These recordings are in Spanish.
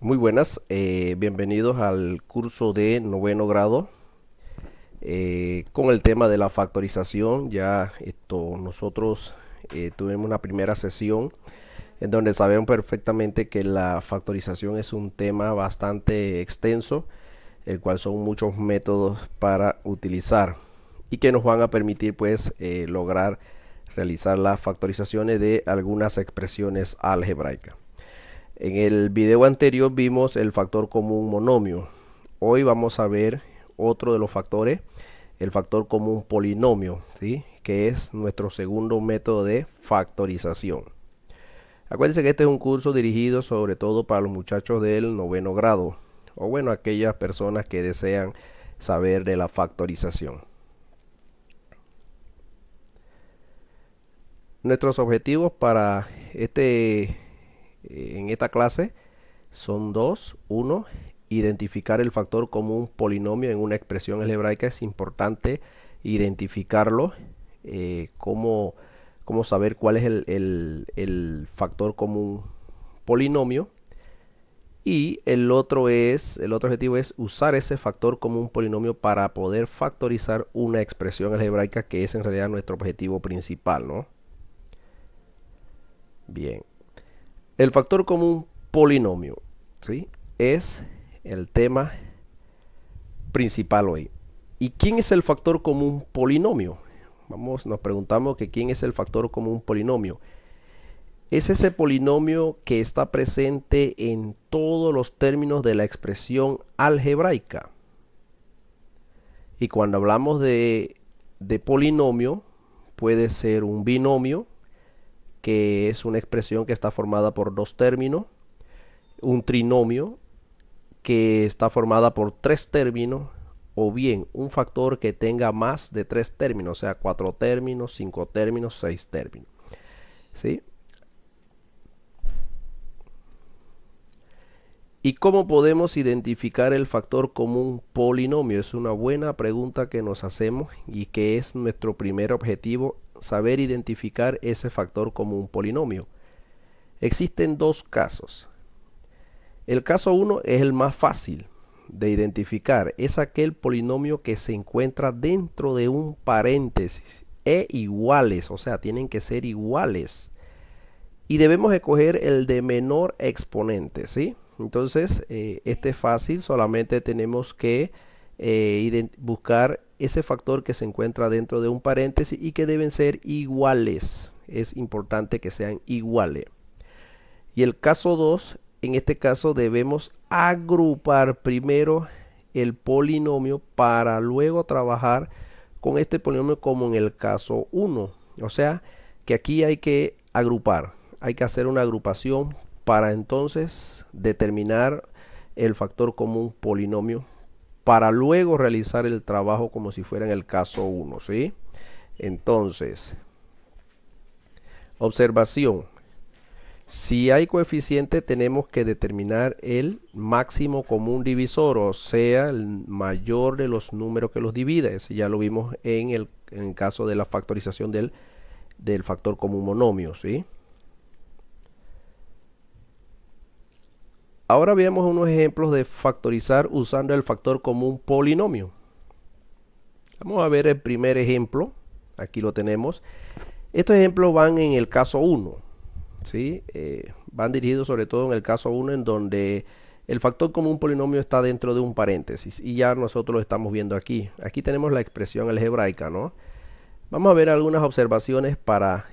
Muy buenas, bienvenidos al curso de noveno grado con el tema de la factorización. Ya nosotros tuvimos una primera sesión en donde sabemos perfectamente que la factorización es un tema bastante extenso, el cual son muchos métodos para utilizar y que nos van a permitir pues lograr realizar las factorizaciones de algunas expresiones algebraicas. En el video anterior vimos el factor común monomio. Hoy vamos a ver otro de los factores, el factor común polinomio, ¿sí? Que es nuestro segundo método de factorización. Acuérdense que este es un curso dirigido sobre todo para los muchachos del noveno grado, o bueno, aquellas personas que desean saber de la factorización. Nuestros objetivos para en esta clase son dos. Uno, identificar el factor común polinomio en una expresión algebraica. Es importante identificarlo. Cómo, cómo saber cuál es el factor común polinomio. Y el otro objetivo es usar ese factor común polinomio para poder factorizar una expresión algebraica, que es en realidad nuestro objetivo principal, ¿no? Bien. El factor común polinomio, ¿sí? Es el tema principal hoy. ¿Y quién es el factor común polinomio? Nos preguntamos que quién es el factor común polinomio. Es ese polinomio que está presente en todos los términos de la expresión algebraica. Y cuando hablamos de polinomio, puede ser un binomio, que es una expresión que está formada por dos términos, un trinomio, que está formada por tres términos, o bien un factor que tenga más de tres términos, o sea, cuatro términos, cinco términos, seis términos. ¿Sí? ¿Y cómo podemos identificar el factor común polinomio? Es una buena pregunta que nos hacemos y que es nuestro primer objetivo, saber identificar ese factor común polinomio. Existen dos casos. El caso 1 es el más fácil de identificar. Es aquel polinomio que se encuentra dentro de un paréntesis e iguales, o sea, tienen que ser iguales. Y debemos escoger el de menor exponente, ¿sí? Entonces, este es fácil, solamente tenemos que buscar ese factor que se encuentra dentro de un paréntesis y que deben ser iguales. Es importante que sean iguales. Y el caso 2, en este caso debemos agrupar primero el polinomio para luego trabajar con este polinomio como en el caso 1. O sea, que aquí hay que agrupar, hay que hacer una agrupación para entonces determinar el factor común polinomio para luego realizar el trabajo como si fuera en el caso 1, ¿sí? Entonces, observación. Si hay coeficiente, tenemos que determinar el máximo común divisor, o sea, el mayor de los números que los divide. Eso ya lo vimos en el caso de la factorización del factor común monomio, ¿sí? Ahora veamos unos ejemplos de factorizar usando el factor común polinomio. Vamos a ver el primer ejemplo. Aquí lo tenemos. Estos ejemplos van en el caso 1. ¿Sí? Van dirigidos sobre todo en el caso 1, en donde el factor común polinomio está dentro de un paréntesis y ya nosotros lo estamos viendo aquí. Aquí tenemos la expresión algebraica, ¿no? Vamos a ver algunas observaciones para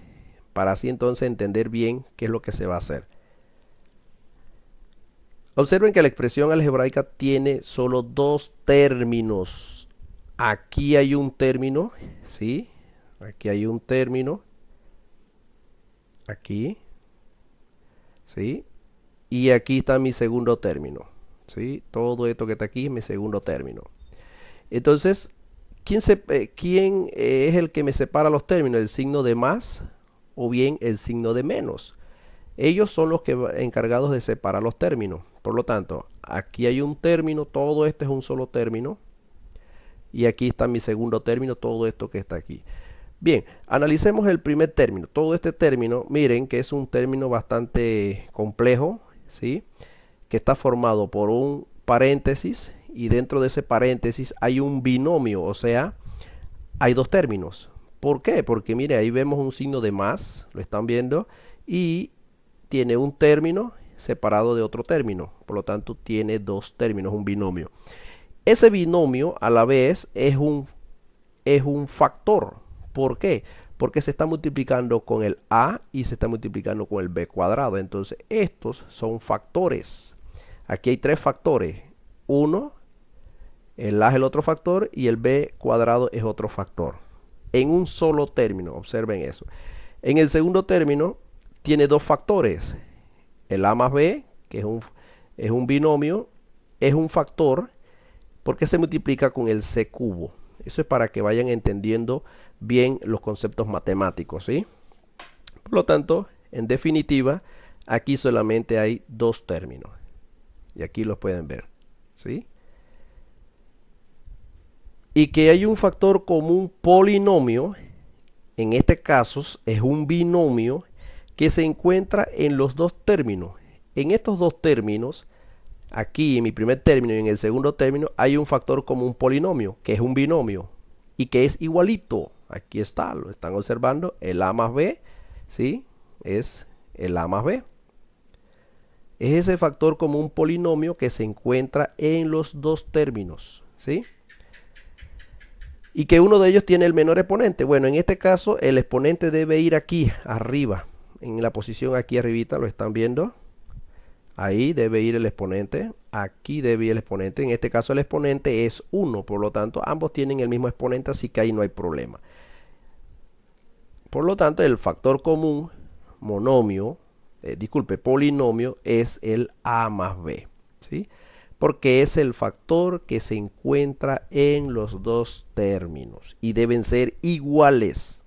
así entonces entender bien qué es lo que se va a hacer. Observen que la expresión algebraica tiene solo dos términos. Aquí hay un término, ¿sí? Aquí hay un término. Aquí. ¿Sí? Y aquí está mi segundo término, ¿sí? Todo esto que está aquí es mi segundo término. Entonces, ¿quién es el que me separa los términos? ¿El signo de más o bien el signo de menos? Ellos son los que encargados de separar los términos. Por lo tanto, aquí hay un término, todo esto es un solo término. Y aquí está mi segundo término, todo esto que está aquí. Bien, analicemos el primer término. Todo este término, miren que es un término bastante complejo, ¿sí? que está formado por un paréntesis y dentro de ese paréntesis hay un binomio, o sea, hay dos términos. ¿Por qué? Porque mire, ahí vemos un signo de más, lo están viendo, y tiene un término separado de otro término, por lo tanto tiene dos términos, un binomio. Ese binomio a la vez es un factor. ¿Por qué? Porque se está multiplicando con el a y se está multiplicando con el b cuadrado. Entonces estos son factores. Aquí hay tres factores. Uno, el a es el otro factor y el b cuadrado es otro factor. En un solo término, observen eso. En el segundo término tiene dos factores. El a más b, que es un binomio, es un factor porque se multiplica con el c cubo. Eso es para que vayan entendiendo bien los conceptos matemáticos, ¿sí? Por lo tanto, en definitiva, aquí solamente hay dos términos. Y aquí los pueden ver, ¿sí? Y que hay un factor común polinomio, en este caso es un binomio que se encuentra en los dos términos. En estos dos términos, aquí en mi primer término y en el segundo término, hay un factor común polinomio, que es un binomio, y que es igualito. Aquí está, lo están observando, el a más b, ¿sí? Es el a más b. Es ese factor común polinomio que se encuentra en los dos términos, ¿sí? Y que uno de ellos tiene el menor exponente. Bueno, en este caso el exponente debe ir aquí, arriba, en la posición aquí arribita, lo están viendo. Ahí debe ir el exponente, aquí debe ir el exponente. En este caso el exponente es 1, por lo tanto ambos tienen el mismo exponente, así que ahí no hay problema. Por lo tanto, el factor común monomio, polinomio, es el a más b, ¿sí? Porque es el factor que se encuentra en los dos términos y deben ser iguales.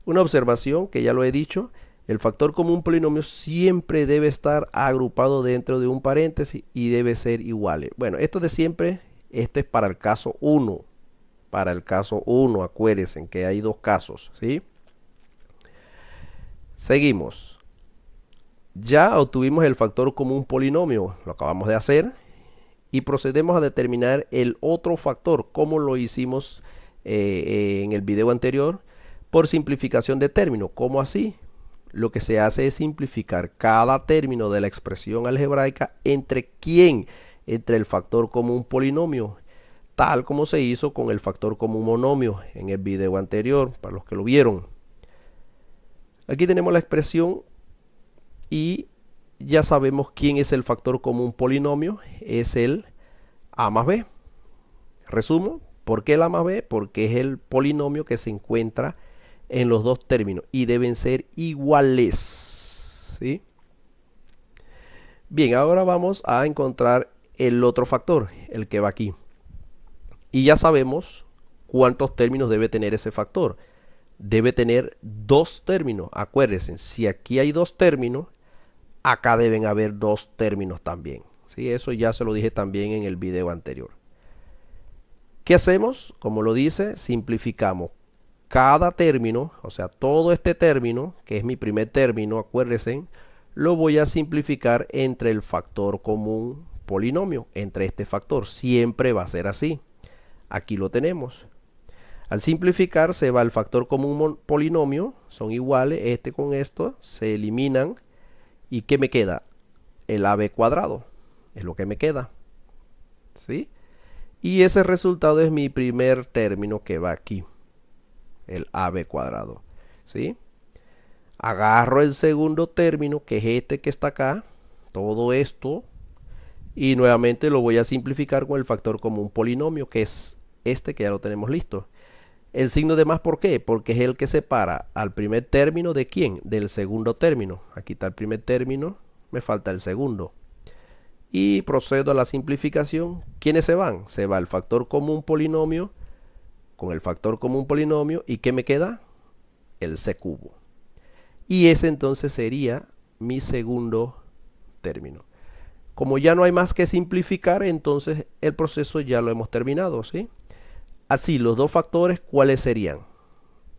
Una observación que ya lo he dicho, el factor común polinomio siempre debe estar agrupado dentro de un paréntesis y debe ser iguales. Bueno, esto de siempre, esto es para el caso 1. Para el caso 1, acuérdense que hay dos casos, ¿sí? Seguimos. Ya obtuvimos el factor común polinomio, lo acabamos de hacer. Y procedemos a determinar el otro factor, como lo hicimos en el video anterior, por simplificación de término. ¿Cómo así? Lo que se hace es simplificar cada término de la expresión algebraica entre quién, entre el factor común polinomio, tal como se hizo con el factor común monomio en el video anterior, para los que lo vieron. Aquí tenemos la expresión y ya sabemos quién es el factor común polinomio, es el a más b. Resumo, ¿por qué el a más b? Porque es el polinomio que se encuentra en los dos términos y deben ser iguales, ¿sí? Bien, ahora vamos a encontrar el otro factor, el que va aquí. Y ya sabemos cuántos términos debe tener ese factor. Debe tener dos términos. Acuérdense, si aquí hay dos términos, acá deben haber dos términos también, ¿sí? Eso ya se lo dije también en el video anterior. ¿Qué hacemos? Como lo dice, simplificamos cada término, o sea, todo este término, que es mi primer término, acuérdense, lo voy a simplificar entre el factor común polinomio, entre este factor. Siempre va a ser así. Aquí lo tenemos. Al simplificar se va el factor común polinomio, son iguales, este con esto, se eliminan. ¿Y qué me queda? El ab cuadrado, es lo que me queda, ¿sí? Y ese resultado es mi primer término que va aquí, el ab cuadrado, ¿sí? Agarro el segundo término, que es este que está acá, todo esto, y nuevamente lo voy a simplificar con el factor común polinomio, que es este que ya lo tenemos listo. El signo de más, ¿por qué? Porque es el que separa al primer término de quién, del segundo término. Aquí está el primer término, me falta el segundo. Y procedo a la simplificación. ¿Quiénes se van? Se va el factor común polinomio con el factor común polinomio. ¿Y qué me queda? El c cubo. Y ese entonces sería mi segundo término. Como ya no hay más que simplificar, entonces el proceso ya lo hemos terminado, ¿sí? Así, los dos factores, ¿cuáles serían?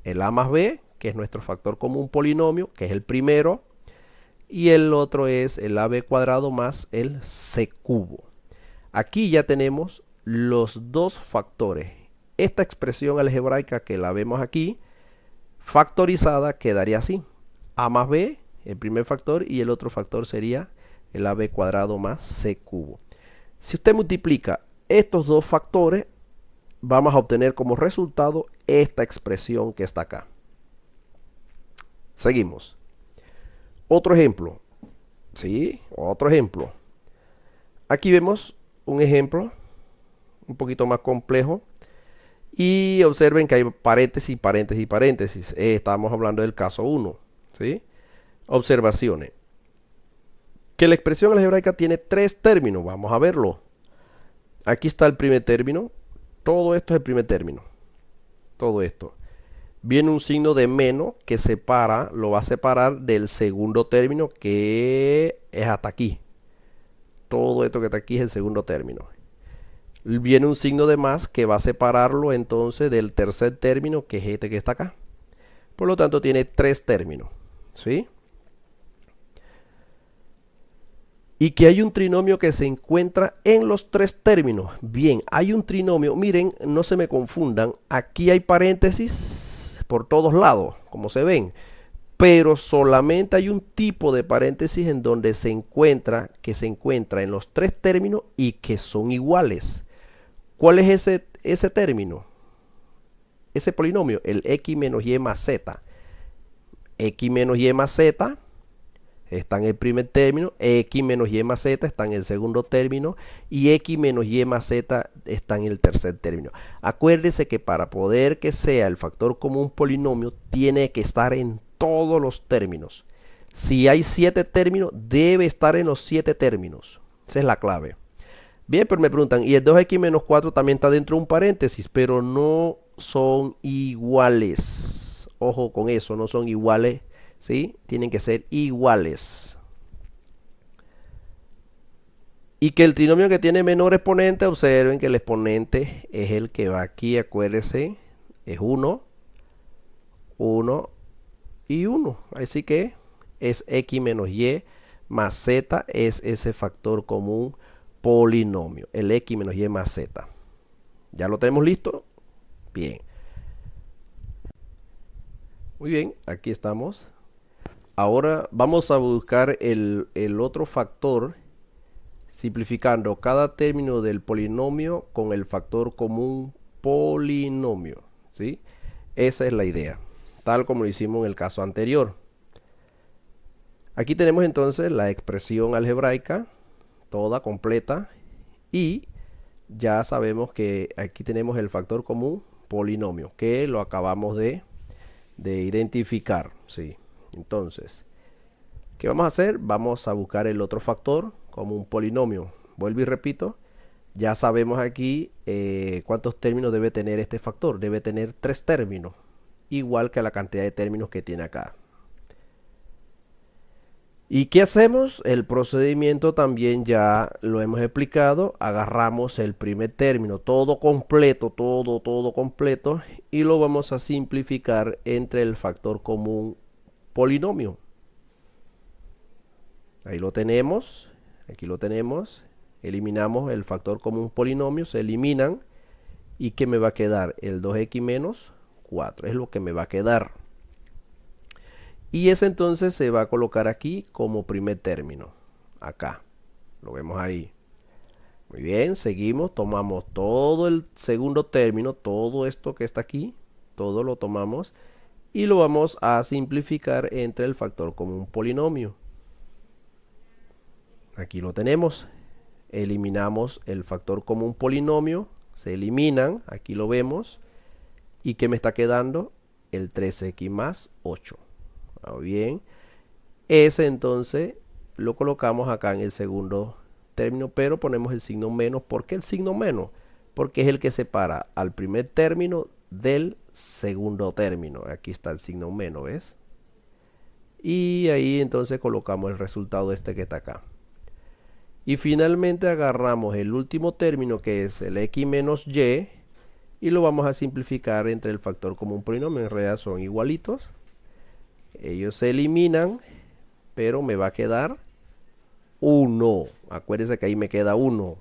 El a más b, que es nuestro factor común polinomio, que es el primero, y el otro es el AB cuadrado más el C cubo. Aquí ya tenemos los dos factores. Esta expresión algebraica que la vemos aquí, factorizada, quedaría así. A más B, el primer factor, y el otro factor sería el AB cuadrado más C cubo. Si usted multiplica estos dos factores, vamos a obtener como resultado esta expresión que está acá. Seguimos. Otro ejemplo. Sí, otro ejemplo. Aquí vemos un ejemplo un poquito más complejo. Y observen que hay paréntesis, paréntesis, paréntesis. Estamos hablando del caso 1. ¿Sí? Observaciones. Que la expresión algebraica tiene tres términos. Vamos a verlo. Aquí está el primer término. Todo esto es el primer término. Todo esto. Viene un signo de menos que separa, lo va a separar del segundo término que es hasta aquí. Todo esto que está aquí es el segundo término. Viene un signo de más que va a separarlo entonces del tercer término que es este que está acá. Por lo tanto tiene tres términos. ¿Sí? Y que hay un trinomio que se encuentra en los tres términos. Bien, hay un trinomio, miren, no se me confundan, aquí hay paréntesis por todos lados, como se ven, pero solamente hay un tipo de paréntesis en donde se encuentra, que se encuentra en los tres términos y que son iguales. ¿Cuál es ese término? Ese polinomio, el x menos y más z. X menos y más z está en el primer término, x menos y más z está en el segundo término y x menos y más z está en el tercer término. Acuérdese que para poder que sea el factor común polinomio tiene que estar en todos los términos. Si hay 7 términos, debe estar en los 7 términos. Esa es la clave. Bien, pero me preguntan, y el 2x menos 4 también está dentro de un paréntesis, pero no son iguales. Ojo con eso, no son iguales. ¿Sí? Tienen que ser iguales. Y que el trinomio que tiene menor exponente, observen que el exponente es el que va aquí, acuérdense, es 1, 1 y 1. Así que es x menos y más z, es ese factor común polinomio, el x menos y más z. ¿Ya lo tenemos listo? Bien. Muy bien, aquí estamos. Ahora vamos a buscar el otro factor simplificando cada término del polinomio con el factor común polinomio. ¿Sí? Esa es la idea, tal como lo hicimos en el caso anterior. Aquí tenemos entonces la expresión algebraica, toda completa, y ya sabemos que aquí tenemos el factor común polinomio, que lo acabamos de identificar. ¿Sí? Entonces, ¿qué vamos a hacer? Vamos a buscar el otro factor como un polinomio. Vuelvo y repito, ya sabemos aquí cuántos términos debe tener este factor. Debe tener 3 términos, igual que la cantidad de términos que tiene acá. ¿Y qué hacemos? El procedimiento también ya lo hemos explicado. Agarramos el primer término, todo completo, todo completo, y lo vamos a simplificar entre el factor común polinomio. Ahí lo tenemos, aquí lo tenemos. Eliminamos el factor común polinomio, se eliminan. ¿Y qué me va a quedar? El 2x menos 4 es lo que me va a quedar. Y ese entonces se va a colocar aquí como primer término. Acá, lo vemos ahí. Muy bien, seguimos, tomamos todo el segundo término, todo esto que está aquí, todo lo tomamos y lo vamos a simplificar entre el factor común polinomio. Aquí lo tenemos. Eliminamos el factor común polinomio, se eliminan, aquí lo vemos. ¿Y qué me está quedando? El 3x más 8. Bien, ese entonces lo colocamos acá en el segundo término, pero ponemos el signo menos. ¿Por qué el signo menos? Porque es el que separa al primer término del segundo término. Aquí está el signo menos, ¿ves? Y ahí entonces colocamos el resultado este que está acá. Y finalmente agarramos el último término que es el x menos y lo vamos a simplificar entre el factor común polinomio. En realidad son igualitos. Ellos se eliminan, pero me va a quedar 1. Acuérdense que ahí me queda 1.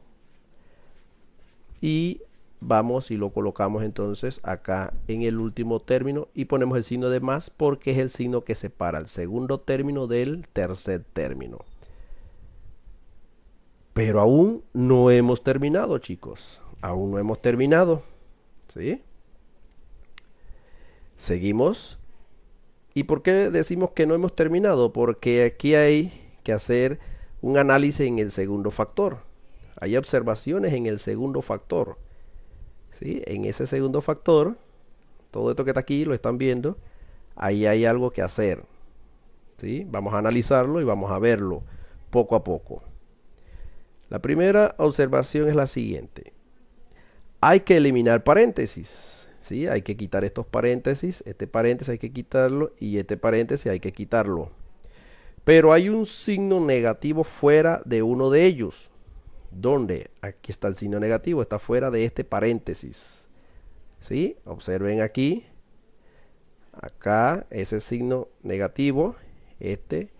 Y vamos y lo colocamos entonces acá en el último término y ponemos el signo de más porque es el signo que separa el segundo término del tercer término. Pero aún no hemos terminado, chicos. Aún no hemos terminado. ¿Sí? Seguimos. ¿Y por qué decimos que no hemos terminado? Porque aquí hay que hacer un análisis en el segundo factor. Hay observaciones en el segundo factor. ¿Sí? En ese segundo factor, todo esto que está aquí, lo están viendo, ahí hay algo que hacer. ¿Sí? Vamos a analizarlo y vamos a verlo poco a poco. La primera observación es la siguiente. Hay que eliminar paréntesis. ¿Sí? Hay que quitar estos paréntesis. Este paréntesis hay que quitarlo y este paréntesis hay que quitarlo. Pero hay un signo negativo fuera de uno de ellos. ¿Dónde? Aquí está el signo negativo. Está fuera de este paréntesis. ¿Sí? Observen aquí. Acá ese signo negativo. Este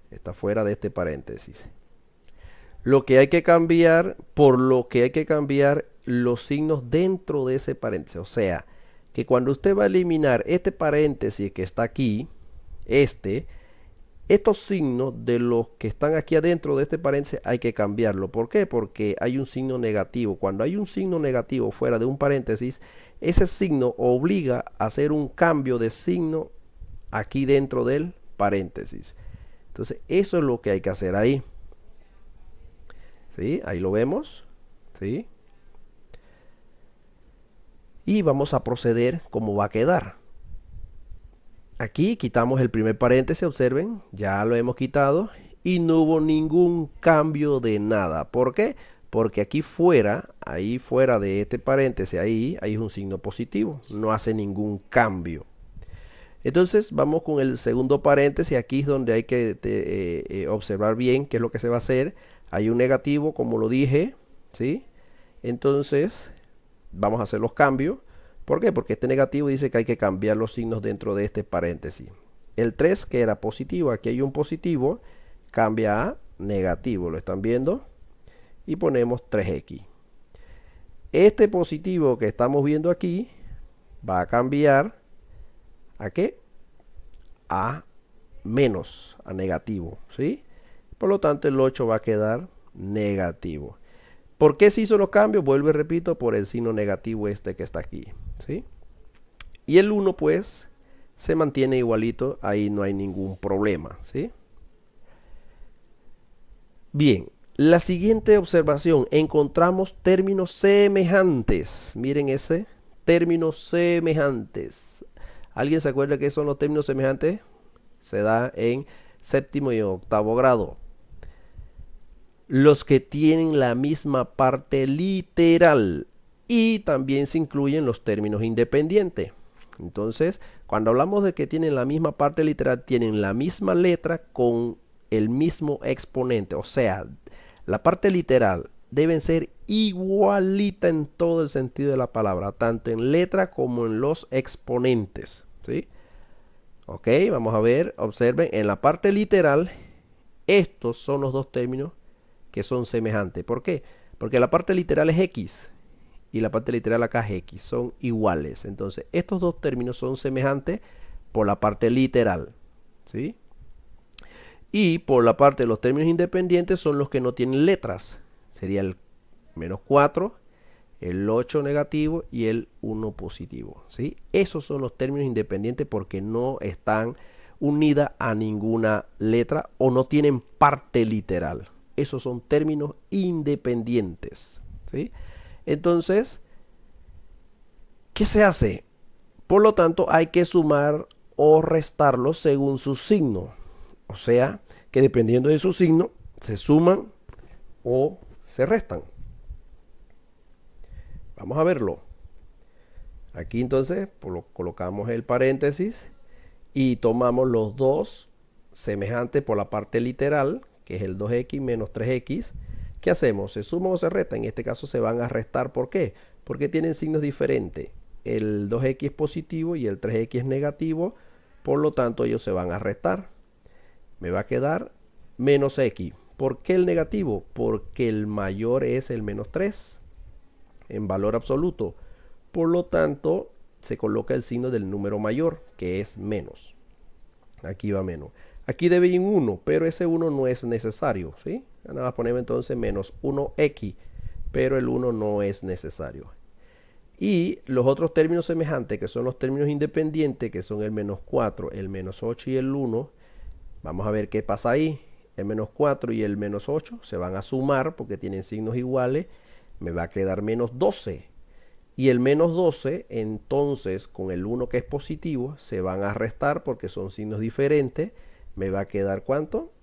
está fuera de este paréntesis. Lo que hay que cambiar, por lo que hay que cambiar los signos dentro de ese paréntesis. O sea, que cuando usted va a eliminar este paréntesis que está aquí, estos signos de los que están aquí adentro de este paréntesis hay que cambiarlo. ¿Por qué? Porque hay un signo negativo. Cuando hay un signo negativo fuera de un paréntesis, ese signo obliga a hacer un cambio de signo aquí dentro del paréntesis. Entonces, eso es lo que hay que hacer ahí. ¿Sí? Ahí lo vemos. ¿Sí? Y vamos a proceder cómo va a quedar. Aquí quitamos el primer paréntesis, observen, ya lo hemos quitado y no hubo ningún cambio de nada. ¿Por qué? Porque aquí fuera, ahí fuera de este paréntesis, ahí es un signo positivo, no hace ningún cambio. Entonces vamos con el segundo paréntesis, aquí es donde hay que observar bien qué es lo que se va a hacer. Hay un negativo, como lo dije, ¿sí? Entonces vamos a hacer los cambios. ¿Por qué? Porque este negativo dice que hay que cambiar los signos dentro de este paréntesis. El 3 que era positivo, aquí hay un positivo, cambia a negativo, ¿lo están viendo? Y ponemos 3x. Este positivo que estamos viendo aquí va a cambiar ¿a qué? A menos, a negativo, ¿sí? Por lo tanto el 8 va a quedar negativo. ¿Por qué se hizo los cambios? Vuelvo y repito, por el signo negativo este que está aquí, ¿sí? Y el 1 pues se mantiene igualito, ahí no hay ningún problema, ¿sí? Bien, la siguiente observación, encontramos términos semejantes. Miren ese, términos semejantes. ¿Alguien se acuerda qué son los términos semejantes? Se da en séptimo y octavo grado. Los que tienen la misma parte literal y también se incluyen los términos independientes. Entonces, cuando hablamos de que tienen la misma parte literal, tienen la misma letra con el mismo exponente. O sea, la parte literal deben ser igualita en todo el sentido de la palabra, tanto en letra como en los exponentes. ¿Sí? Ok, vamos a ver, observen, en la parte literal, estos son los dos términos que son semejantes. ¿Por qué? Porque la parte literal es x y la parte literal acá es x, son iguales. Entonces, estos dos términos son semejantes por la parte literal, ¿sí? Y por la parte de los términos independientes son los que no tienen letras. Sería el menos 4, el 8 negativo y el 1 positivo, ¿sí? Esos son los términos independientes porque no están unidas a ninguna letra o no tienen parte literal. Esos son términos independientes, ¿sí? Entonces, ¿qué se hace? Por lo tanto, hay que sumar o restarlos según su signo. O sea, que dependiendo de su signo, se suman o se restan. Vamos a verlo. Aquí entonces colocamos el paréntesis y tomamos los dos semejantes por la parte literal, que es el 2x menos 3x. ¿Qué hacemos? ¿Se suma o se resta? En este caso se van a restar. ¿Por qué? Porque tienen signos diferentes. El 2x es positivo y el 3x es negativo. Por lo tanto, ellos se van a restar. me va a quedar menos x. ¿Por qué el negativo? Porque el mayor es el menos 3 en valor absoluto. Por lo tanto, se coloca el signo del número mayor, que es menos. Aquí va menos. Aquí debe ir un 1, pero ese 1 no es necesario, ¿sí? Nada más ponemos entonces menos 1x, pero el 1 no es necesario. Y los otros términos semejantes, que son los términos independientes, que son el menos 4, el menos 8 y el 1, vamos a ver qué pasa ahí. El menos 4 y el menos 8 se van a sumar porque tienen signos iguales. Me va a quedar menos 12. Y el menos 12, entonces, con el 1 que es positivo, se van a restar porque son signos diferentes. Me va a quedar ¿cuánto?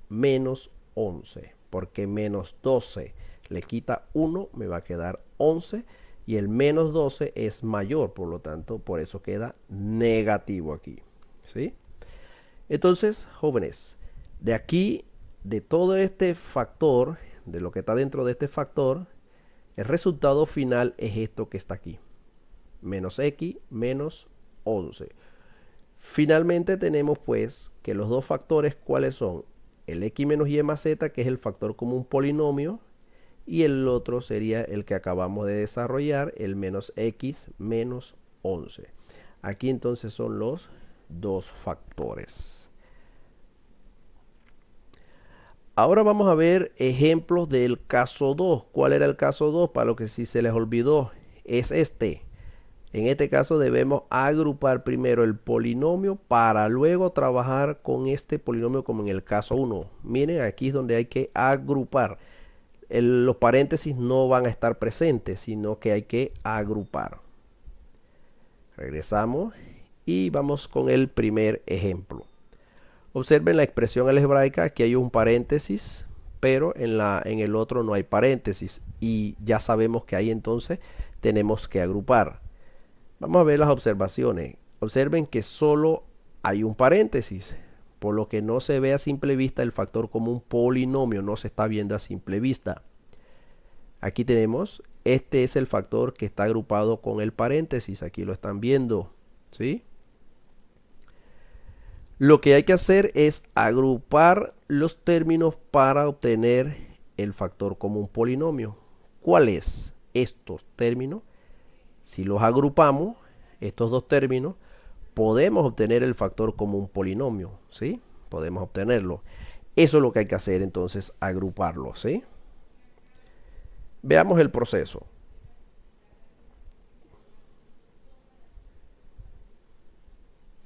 Menos 11. Porque menos 12 le quita 1, me va a quedar 11. Y el menos 12 es mayor, por lo tanto, por eso queda negativo aquí. ¿Sí? Entonces, jóvenes, de aquí, de todo este factor, de lo que está dentro de este factor, el resultado final es esto que está aquí. Menos x menos 11. Finalmente tenemos pues que los dos factores, ¿cuáles son? El x menos y más z, que es el factor común polinomio, y el otro sería el que acabamos de desarrollar, el menos x menos 11. Aquí entonces son los dos factores. Ahora vamos a ver ejemplos del caso 2. ¿Cuál era el caso 2? Para lo que si se les olvidó, es este. En este caso debemos agrupar primero el polinomio para luego trabajar con este polinomio como en el caso 1. Miren, aquí es donde hay que agrupar. Los paréntesis no van a estar presentes, sino que hay que agrupar. Regresamos y vamos con el primer ejemplo. Observen la expresión algebraica, aquí hay un paréntesis, pero en el otro no hay paréntesis. Y ya sabemos que ahí entonces tenemos que agrupar. Vamos a ver las observaciones. Observen que solo hay un paréntesis, por lo que no se ve a simple vista el factor como un polinomio, no se está viendo a simple vista. Aquí tenemos, este es el factor que está agrupado con el paréntesis, aquí lo están viendo, ¿sí? Lo que hay que hacer es agrupar los términos para obtener el factor común polinomio. ¿Cuál es? Estos términos, si los agrupamos, estos dos términos, podemos obtener el factor común polinomio, ¿sí? Podemos obtenerlo. Eso es lo que hay que hacer entonces, agruparlos, ¿sí? Veamos el proceso.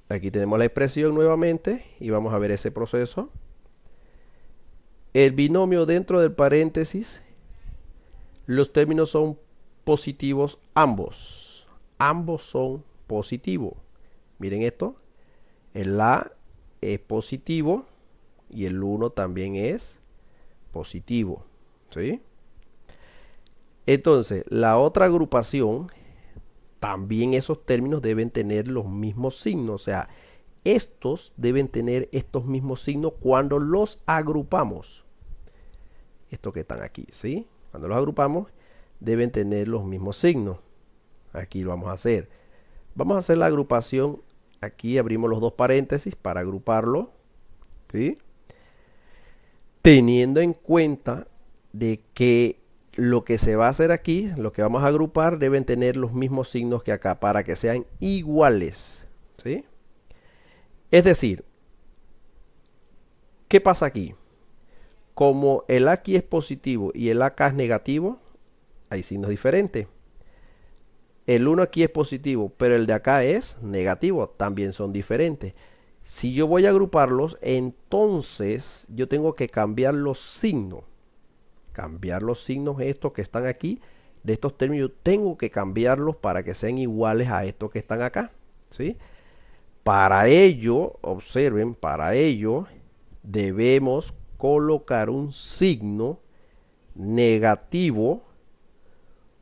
Aquí tenemos la expresión nuevamente y vamos a ver ese proceso. El binomio dentro del paréntesis, los términos son positivos ambos. Ambos son positivos. Miren esto. El A es positivo y el 1 también es positivo. ¿Sí? Entonces, la otra agrupación, también esos términos deben tener los mismos signos. O sea, estos deben tener estos mismos signos cuando los agrupamos. Estos que están aquí, ¿sí? Cuando los agrupamos, deben tener los mismos signos. Aquí lo vamos a hacer. Vamos a hacer la agrupación. Aquí abrimos los dos paréntesis para agruparlo, ¿sí? Teniendo en cuenta de que lo que se va a hacer aquí, lo que vamos a agrupar, deben tener los mismos signos que acá para que sean iguales, ¿sí? Es decir, ¿qué pasa aquí? Como el aquí es positivo y el acá es negativo, hay signos diferentes. El 1 aquí es positivo, pero el de acá es negativo, también son diferentes. Si yo voy a agruparlos, entonces yo tengo que cambiar los signos. Cambiar los signos estos que están aquí, de estos términos, yo tengo que cambiarlos para que sean iguales a estos que están acá, ¿sí? Para ello, observen, para ello debemos colocar un signo negativo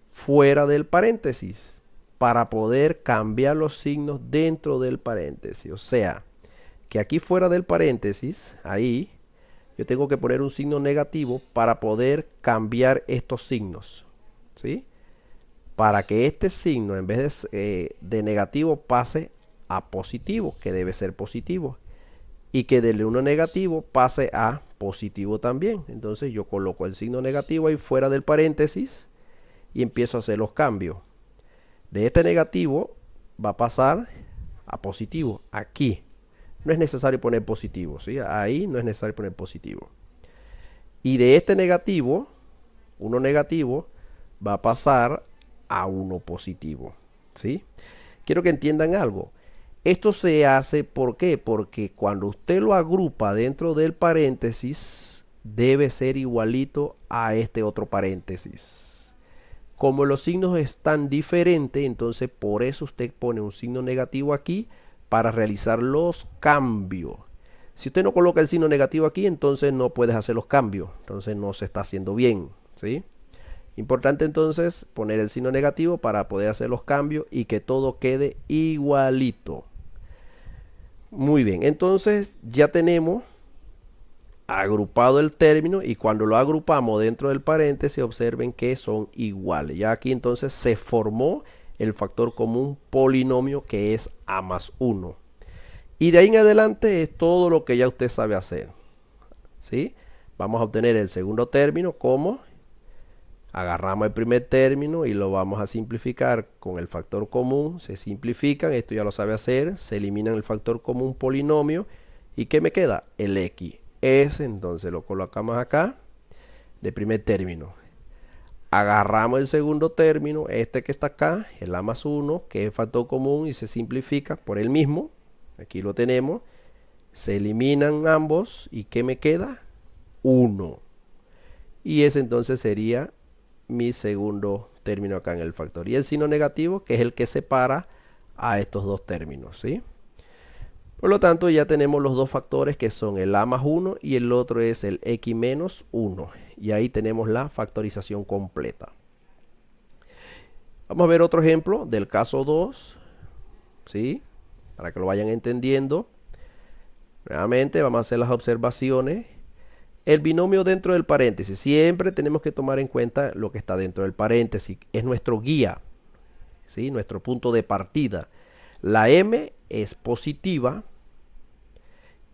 fuera del paréntesis para poder cambiar los signos dentro del paréntesis. O sea, que aquí fuera del paréntesis, ahí, yo tengo que poner un signo negativo para poder cambiar estos signos, ¿sí? Para que este signo, en vez de negativo, pase a positivo, que debe ser positivo. y que del 1 negativo pase a positivo también. Entonces yo coloco el signo negativo ahí fuera del paréntesis y empiezo a hacer los cambios. De este negativo va a pasar a positivo, aquí. No es necesario poner positivo, ¿sí? Ahí no es necesario poner positivo. Y de este negativo, 1 negativo, va a pasar a 1 positivo, ¿sí? Quiero que entiendan algo. Esto se hace, ¿por qué? Porque cuando usted lo agrupa dentro del paréntesis, debe ser igualito a este otro paréntesis. Como los signos están diferentes, entonces por eso usted pone un signo negativo aquí para realizar los cambios. Si usted no coloca el signo negativo aquí, entonces no puedes hacer los cambios. Entonces no se está haciendo bien, ¿sí? Importante entonces poner el signo negativo para poder hacer los cambios y que todo quede igualito. Muy bien, entonces ya tenemos agrupado el término y cuando lo agrupamos dentro del paréntesis observen que son iguales. Ya aquí entonces se formó el factor común polinomio que es a más 1. Y de ahí en adelante es todo lo que ya usted sabe hacer, ¿sí? Vamos a obtener el segundo término como agarramos el primer término y lo vamos a simplificar con el factor común. Se simplifican, esto ya lo sabe hacer. Se elimina el factor común polinomio. ¿Y qué me queda? El x. Ese entonces lo colocamos acá de primer término. Agarramos el segundo término, este que está acá, el a más 1, que es el factor común y se simplifica por el mismo. Aquí lo tenemos. Se eliminan ambos. ¿Y qué me queda? 1. Y ese entonces sería mi segundo término acá en el factor. Y el signo negativo, que es el que separa a estos dos términos, ¿sí? Por lo tanto, ya tenemos los dos factores que son el a más 1 y el otro es el x menos 1. Y ahí tenemos la factorización completa. Vamos a ver otro ejemplo del caso 2, ¿sí? Para que lo vayan entendiendo. Nuevamente vamos a hacer las observaciones. El binomio dentro del paréntesis. Siempre tenemos que tomar en cuenta lo que está dentro del paréntesis. Es nuestro guía, ¿sí? Nuestro punto de partida. La m es positiva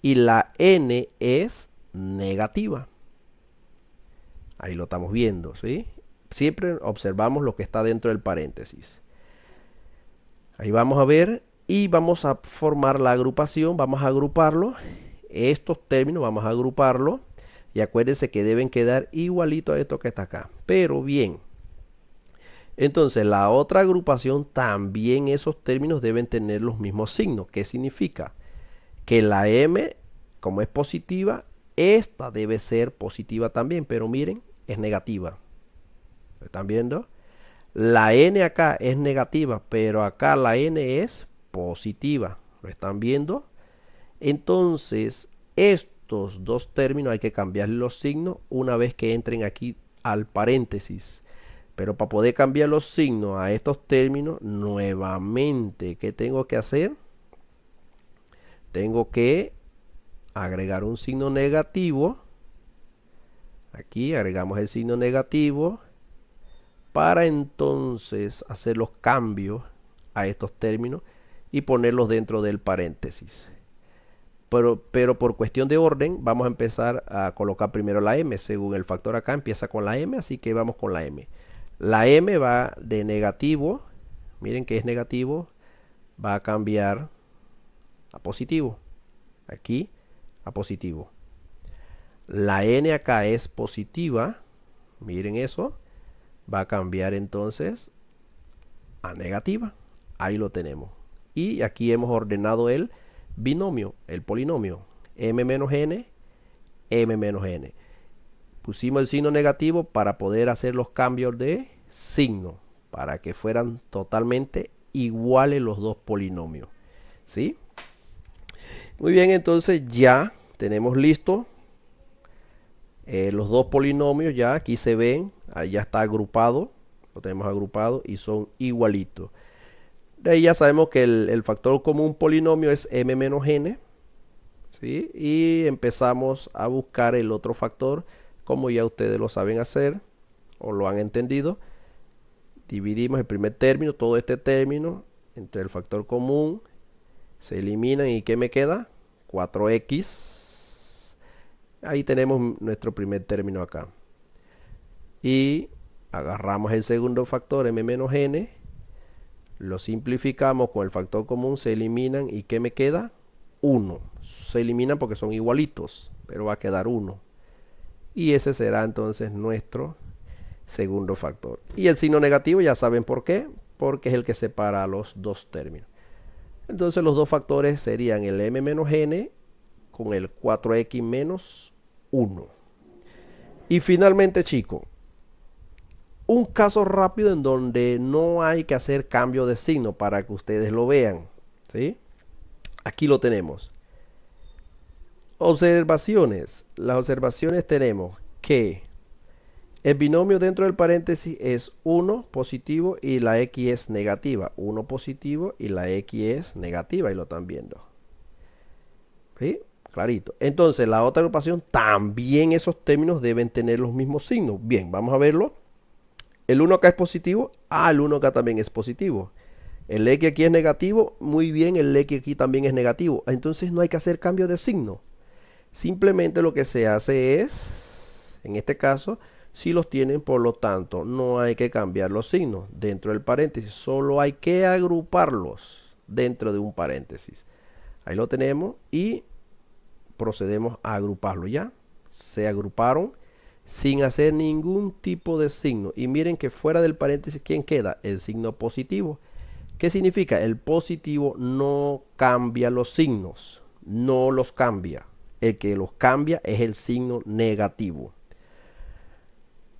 y la n es negativa. Ahí lo estamos viendo, ¿sí? Siempre observamos lo que está dentro del paréntesis. Ahí vamos a ver y vamos a formar la agrupación. Vamos a agruparlo. Estos términos vamos a agruparlo. Y acuérdense que deben quedar igualito a esto que está acá. Pero bien. Entonces la otra agrupación también esos términos deben tener los mismos signos. ¿Qué significa? Que la m, como es positiva, esta debe ser positiva también. Pero miren, es negativa. ¿Lo están viendo? La n acá es negativa, pero acá la n es positiva. ¿Lo están viendo? Entonces, estos dos términos hay que cambiarle los signos una vez que entren aquí al paréntesis. Pero para poder cambiar los signos a estos términos, nuevamente, ¿qué tengo que hacer? Tengo que agregar un signo negativo. Aquí agregamos el signo negativo para entonces hacer los cambios a estos términos y ponerlos dentro del paréntesis. Pero por cuestión de orden vamos a empezar a colocar primero la m. Según el factor acá empieza con la m, así que vamos con la m. La m va de negativo, miren que es negativo, va a cambiar a positivo. Aquí a positivo. La n acá es positiva, miren eso, va a cambiar entonces a negativa. Ahí lo tenemos. Y aquí hemos ordenado el binomio, el polinomio, m menos n, m menos n. Pusimos el signo negativo para poder hacer los cambios de signo, para que fueran totalmente iguales los dos polinomios, ¿sí? Muy bien, entonces ya tenemos listo los dos polinomios, ya aquí se ven, ahí ya está agrupado, lo tenemos agrupado y son igualitos. De ahí ya sabemos que el factor común polinomio es m menos n, ¿sí? Y empezamos a buscar el otro factor, como ya ustedes lo saben hacer o lo han entendido. Dividimos el primer término, todo este término, entre el factor común, se eliminan y ¿qué me queda? 4x. Ahí tenemos nuestro primer término acá. Y agarramos el segundo factor, m menos n. Lo simplificamos con el factor común, se eliminan. ¿Y qué me queda? 1. Se eliminan porque son igualitos, pero va a quedar 1. Y ese será entonces nuestro segundo factor. Y el signo negativo ya saben por qué, porque es el que separa los dos términos. Entonces los dos factores serían el m menos n con el 4x menos 1. Y finalmente, chicos, un caso rápido en donde no hay que hacer cambio de signo para que ustedes lo vean, ¿sí? Aquí lo tenemos. Observaciones. Las observaciones tenemos que el binomio dentro del paréntesis es 1 positivo y la x es negativa. 1 positivo y la x es negativa, y lo están viendo. ¿Sí? Clarito. Entonces, la otra agrupación, también esos términos deben tener los mismos signos. Bien, vamos a verlo. El 1 acá es positivo. El 1 acá también es positivo. El x aquí es negativo. Muy bien, el x aquí también es negativo. Entonces, no hay que hacer cambio de signo. Simplemente lo que se hace es, en este caso, si los tienen, por lo tanto, no hay que cambiar los signos dentro del paréntesis. Solo hay que agruparlos dentro de un paréntesis. Ahí lo tenemos y procedemos a agruparlo ya. Se agruparon sin hacer ningún tipo de signo. Y miren que fuera del paréntesis, ¿quién queda? El signo positivo. ¿Qué significa? El positivo no cambia los signos. No los cambia. El que los cambia es el signo negativo.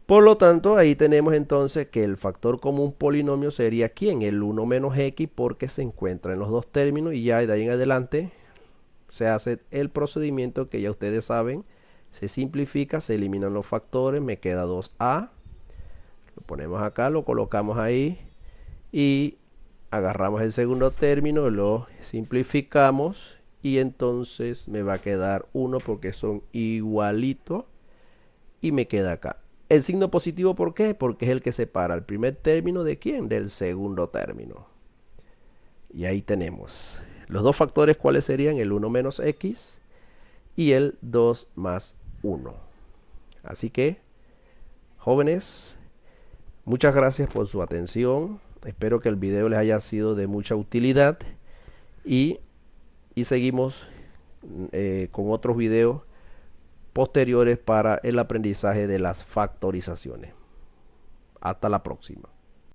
Por lo tanto, ahí tenemos entonces que el factor común polinomio sería ¿quién? El 1 menos x, porque se encuentra en los dos términos, y ya de ahí en adelante se hace el procedimiento que ya ustedes saben. Se simplifica, se eliminan los factores, me queda 2a. Lo ponemos acá, lo colocamos ahí y agarramos el segundo término, lo simplificamos y entonces me va a quedar 1 porque son igualitos y me queda acá. El signo positivo, ¿por qué? Porque es el que separa el primer término de ¿quién? Del segundo término. Y ahí tenemos los dos factores, ¿cuáles serían? El 1 menos x y el 2 más 1. Así que, jóvenes, muchas gracias por su atención. Espero que el video les haya sido de mucha utilidad y seguimos con otros videos posteriores para el aprendizaje de las factorizaciones. Hasta la próxima.